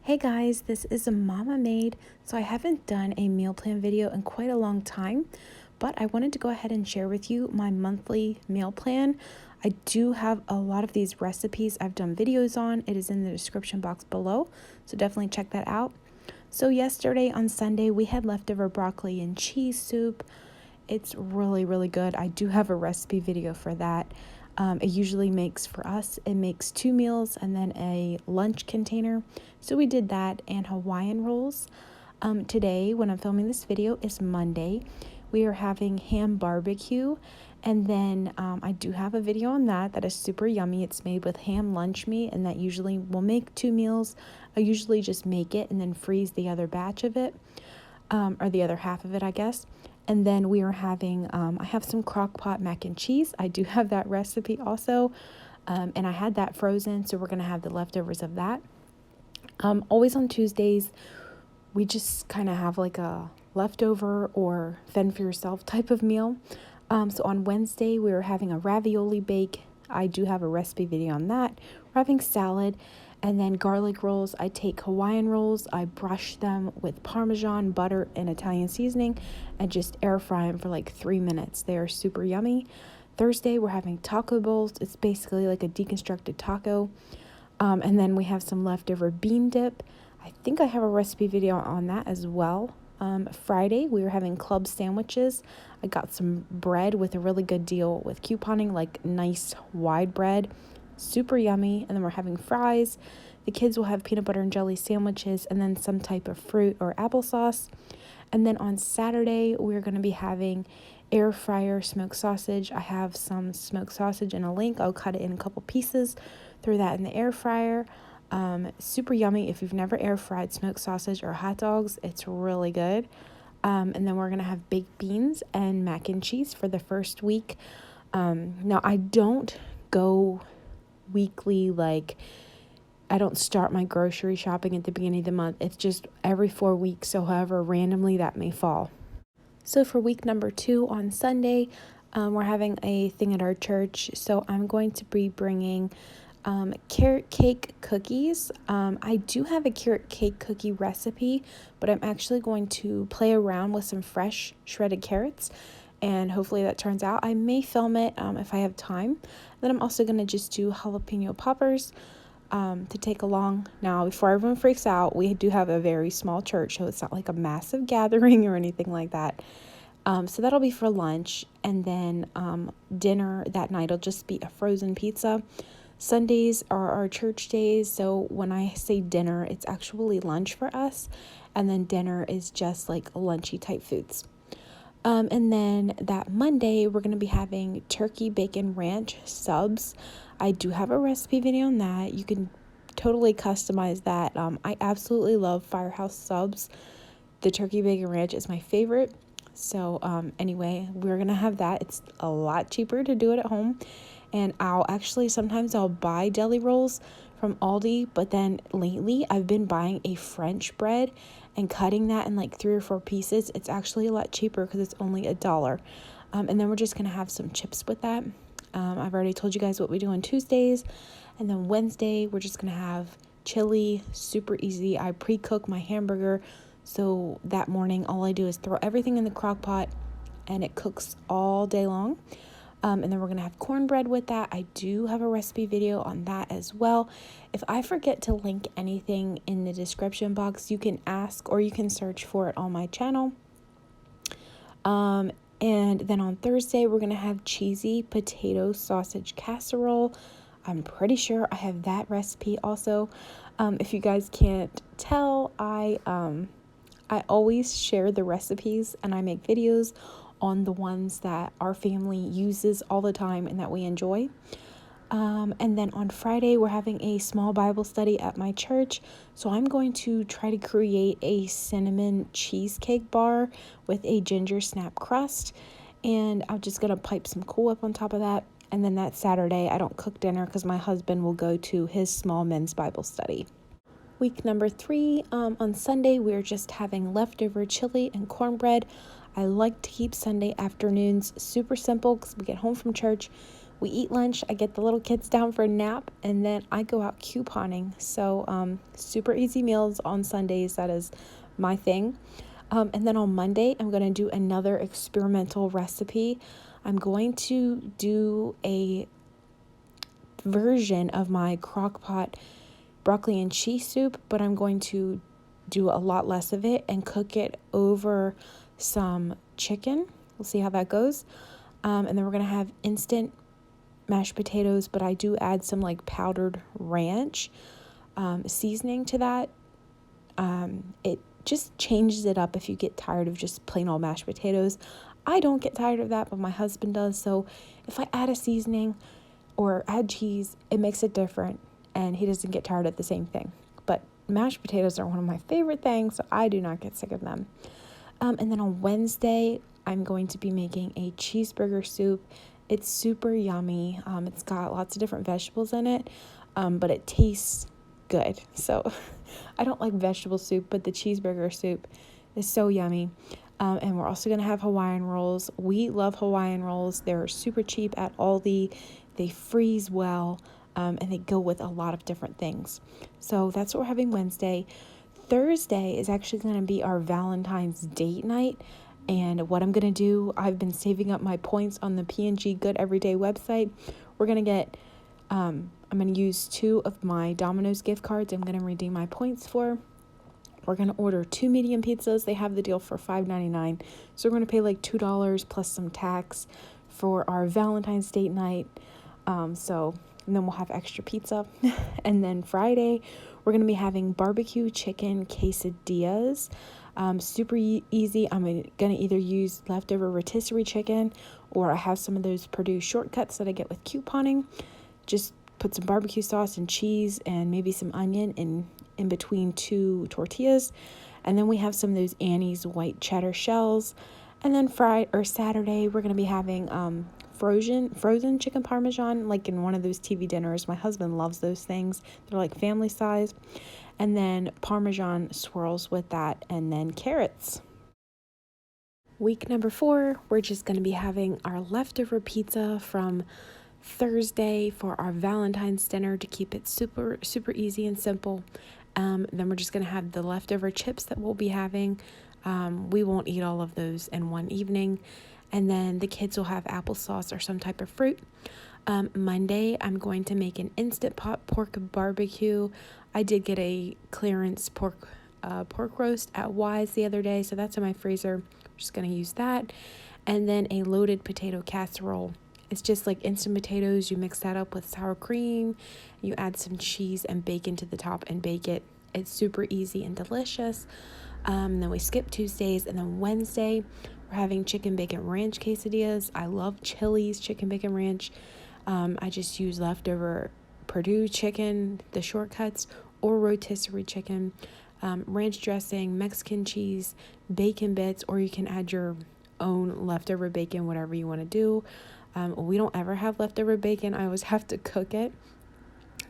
Hey guys, this is a Mama Made. So I haven't done a meal plan video in quite a long time, but I wanted to go ahead and share with you my monthly meal plan. I do have a lot of these recipes I've done videos on. It is in the description box below, so definitely check that out. So yesterday on Sunday, we had leftover broccoli and cheese soup. It's really, really good. I do have a recipe video for that. It usually makes, for us, it makes 2 meals and then a lunch container. So we did that, and Hawaiian rolls. Today, when I'm filming this video, is Monday. We are having ham barbecue, and then I do have a video on that is super yummy. It's made with ham lunch meat, and that usually will make 2 meals. I usually just make it and then freeze the other batch of it, or the other half of it, I guess. And then we are having, I have some Crockpot mac and cheese. I do have that recipe also, and I had that frozen, so we're going to have the leftovers of that. Always on Tuesdays, we just kind of have like a leftover or fend for yourself type of meal. So on Wednesday, we were having a ravioli bake. I do have a recipe video on that. We're having salad. And then garlic rolls. I take Hawaiian rolls, I brush them with Parmesan, butter, and Italian seasoning, and just air fry them for like 3 minutes. They are super yummy. Thursday, we're having taco bowls. It's basically like a deconstructed taco. And then we have some leftover bean dip. I think I have a recipe video on that as well. Friday, we were having club sandwiches. I got some bread with a really good deal with couponing, like nice wide bread. Super yummy. And then we're having fries. The kids will have peanut butter and jelly sandwiches and then some type of fruit or applesauce. And then on Saturday, we're going to be having air fryer smoked sausage. I have some smoked sausage in a link. I'll cut it in a couple pieces, throw that in the air fryer. Super yummy. If you've never air fried smoked sausage or hot dogs, it's really good. And then we're going to have baked beans and mac and cheese for the first week. Now, I don't go weekly, like I don't start my grocery shopping at the beginning of the month. It's just every 4 weeks, so however randomly that may fall. So for week number 2 on Sunday, we're having a thing at our church, so I'm going to be bringing carrot cake cookies. I do have a carrot cake cookie recipe, but I'm actually going to play around with some fresh shredded carrots, and hopefully that turns out. I may film it if I have time. Then I'm also going to just do jalapeno poppers to take along. Now, before everyone freaks out, we do have a very small church, so it's not like a massive gathering or anything like that. So that'll be for lunch, and then dinner that night will just be a frozen pizza. Sundays are our church days, so when I say dinner, it's actually lunch for us, and then dinner is just like lunchy type foods. And then that Monday, we're going to be having turkey bacon ranch subs. I do have a recipe video on that. You can totally customize that. I absolutely love Firehouse subs. The turkey bacon ranch is my favorite. So anyway, we're going to have that. It's a lot cheaper to do it at home. And sometimes I'll buy deli rolls from Aldi, but then lately I've been buying a French bread and cutting that in like 3 or 4 pieces. It's actually a lot cheaper because it's only $1. And then we're just going to have some chips with that. I've already told you guys what we do on Tuesdays. And then Wednesday, we're just going to have chili, super easy. I pre-cook my hamburger. So that morning, all I do is throw everything in the crock pot and it cooks all day long. And then we're going to have cornbread with that. I do have a recipe video on that as well. If I forget to link anything in the description box, you can ask or you can search for it on my channel. And then on Thursday, we're going to have cheesy potato sausage casserole. I'm pretty sure I have that recipe also. If you guys can't tell, I always share the recipes and I make videos on the ones that our family uses all the time and that we enjoy. And then on Friday, we're having a small Bible study at my church. So I'm going to try to create a cinnamon cheesecake bar with a ginger snap crust. And I'm just going to pipe some Cool Whip on top of that. And then that Saturday, I don't cook dinner because my husband will go to his small men's Bible study. Week number 3, on Sunday, we're just having leftover chili and cornbread. I like to keep Sunday afternoons super simple because we get home from church, we eat lunch, I get the little kids down for a nap, and then I go out couponing. So super easy meals on Sundays. That is my thing. And then on Monday, I'm going to do another experimental recipe. I'm going to do a version of my Crockpot broccoli and cheese soup, but I'm going to do a lot less of it and cook it over some chicken. We'll see how that goes. And then we're going to have instant mashed potatoes, but I do add some like powdered ranch seasoning to that. It just changes it up if you get tired of just plain old mashed potatoes. I don't get tired of that, but my husband does. So if I add a seasoning or add cheese, it makes it different, and he doesn't get tired of the same thing. But mashed potatoes are one of my favorite things, so I do not get sick of them. And then on Wednesday, I'm going to be making a cheeseburger soup. It's super yummy. It's got lots of different vegetables in it, but it tastes good. So I don't like vegetable soup, but the cheeseburger soup is so yummy. And we're also going to have Hawaiian rolls. We love Hawaiian rolls. They're super cheap at Aldi. They freeze well, and they go with a lot of different things. So that's what we're having Wednesday. Thursday is actually going to be our Valentine's date night. And what I'm going to do, I've been saving up my points on the P&G Good Everyday website. We're going to get, I'm going to use 2 of my Domino's gift cards I'm going to redeem my points for. We're going to order 2 medium pizzas. They have the deal for $5.99. So we're going to pay like $2 plus some tax for our Valentine's date night. And then we'll have extra pizza. And then Friday, we're going to be having barbecue chicken quesadillas. Super easy. I'm going to either use leftover rotisserie chicken, or I have some of those Purdue shortcuts that I get with couponing. Just put some barbecue sauce and cheese and maybe some onion in between 2 tortillas. And then we have some of those Annie's white cheddar shells. And then Saturday, we're going to be having frozen chicken parmesan, like in one of those TV dinners. My husband loves those things. They're like family size. And then parmesan swirls with that, and then carrots. Week number 4, we're just going to be having our leftover pizza from Thursday for our Valentine's dinner to keep it super, super easy and simple. Then we're just going to have the leftover chips that we'll be having. We won't eat all of those in one evening. And then the kids will have applesauce or some type of fruit. Monday, I'm going to make an Instant Pot pork barbecue. I did get a clearance pork roast at Wise the other day, so that's in my freezer. I'm just going to use that. And then a loaded potato casserole. It's just like instant potatoes. You mix that up with sour cream. You add some cheese and bacon to the top and bake it. It's super easy and delicious. Then we skip Tuesdays, and then Wednesday, we're having chicken bacon ranch quesadillas. I love Chili's chicken bacon ranch. I just use leftover Purdue chicken, the shortcuts, or rotisserie chicken, ranch dressing, Mexican cheese, bacon bits, or you can add your own leftover bacon, whatever you want to do. We don't ever have leftover bacon. I always have to cook it.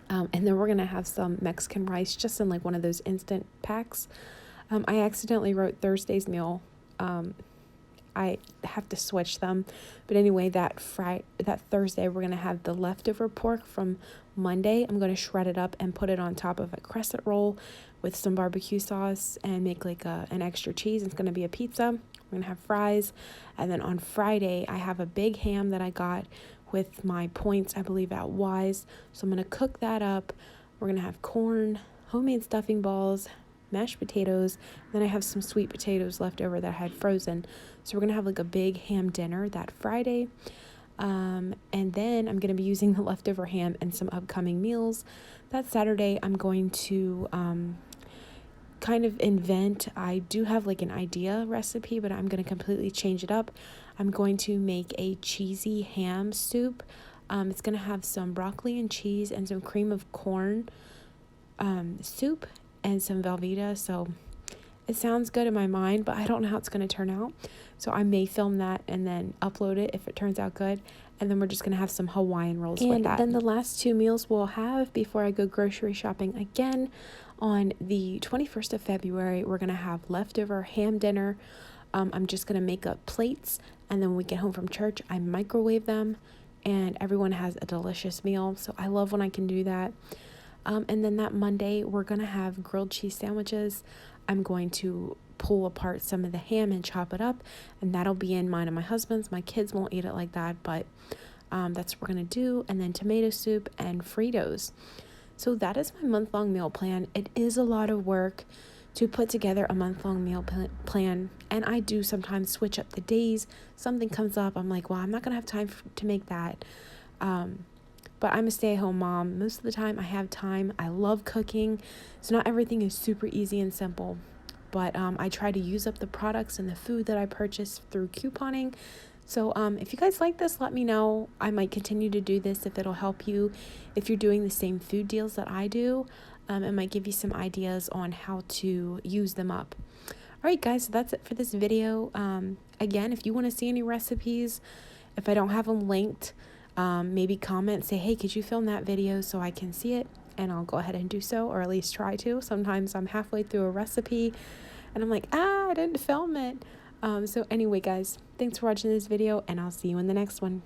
And then we're going to have some Mexican rice just in like one of those instant packs. I accidentally wrote Thursday's meal. I have to switch them. But anyway, that Thursday, we're going to have the leftover pork from Monday. I'm going to shred it up and put it on top of a crescent roll with some barbecue sauce and make like an extra cheese. It's going to be a pizza. We're going to have fries. And then on Friday, I have a big ham that I got with my points, I believe, at Wise. So I'm going to cook that up. We're going to have corn, homemade stuffing balls, mashed potatoes. Then I have some sweet potatoes left over that I had frozen. So we're going to have like a big ham dinner that Friday. And then I'm going to be using the leftover ham and some upcoming meals. That Saturday, I'm going to kind of invent. I do have like an idea recipe, but I'm going to completely change it up. I'm going to make a cheesy ham soup. It's going to have some broccoli and cheese and some cream of corn soup and some Velveeta. So it sounds good in my mind, but I don't know how it's going to turn out. So I may film that and then upload it if it turns out good. And then we're just going to have some Hawaiian rolls with that. And then the last 2 meals we'll have before I go grocery shopping again. On the 21st of February, we're going to have leftover ham dinner. I'm just going to make up plates. And then when we get home from church, I microwave them, and everyone has a delicious meal. So I love when I can do that. And then that Monday, we're going to have grilled cheese sandwiches. I'm going to pull apart some of the ham and chop it up, and that'll be in mine and my husband's. My kids won't eat it like that, but that's what we're going to do. And then tomato soup and Fritos. So that is my month-long meal plan. It is a lot of work to put together a month-long meal plan, and I do sometimes switch up the days. Something comes up, I'm like, well, I'm not going to have time to make that. But I'm a stay-at-home mom. Most of the time I have time. I love cooking, so not everything is super easy and simple. But I try to use up the products and the food that I purchase through couponing. So if you guys like this, let me know. I might continue to do this if it'll help you. If you're doing the same food deals that I do, it might give you some ideas on how to use them up. All right, guys, so that's it for this video. Again, if you want to see any recipes, if I don't have them linked, maybe comment, say, hey, could you film that video so I can see it? And I'll go ahead and do so, or at least try to. Sometimes I'm halfway through a recipe and I'm like, I didn't film it. So anyway, guys, thanks for watching this video, and I'll see you in the next one.